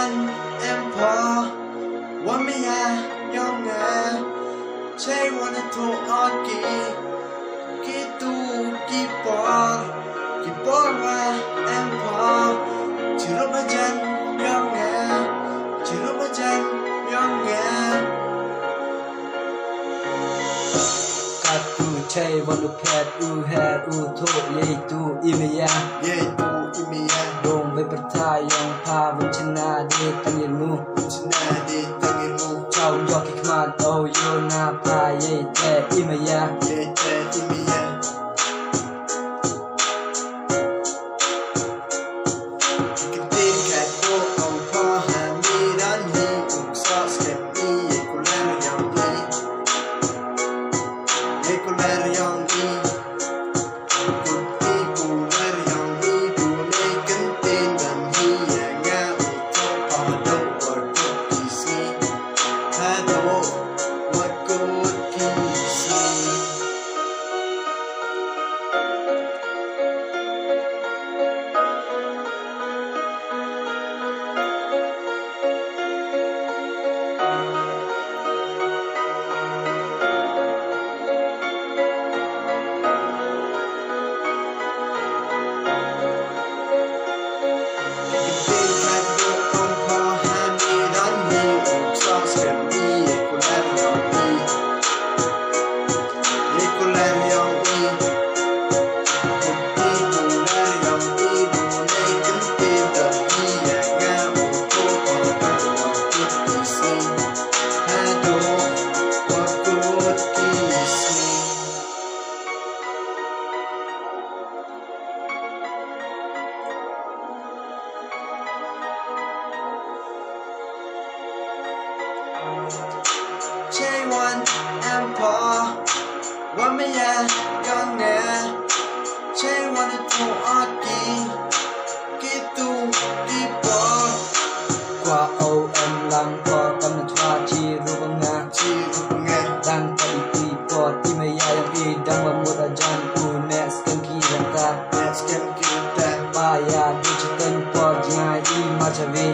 one empire one me younger Say wanna to argue Gitu Kipor wa empire Chiro bajan younger Katu chay walu pet u her u tho ye tu imiya dong ve pertayong pa vichna de tangilmu chau yo ki kman o yo na pa ye te imiya Say one empire one me younger Say wanna to argue Gitu Kipor qua o em lang ko tam na chwa chi ru nga dan pa ti po ti me ya yang i dang wa mu da jan ku ne skan ki rata pa ya digital po jai i ma chave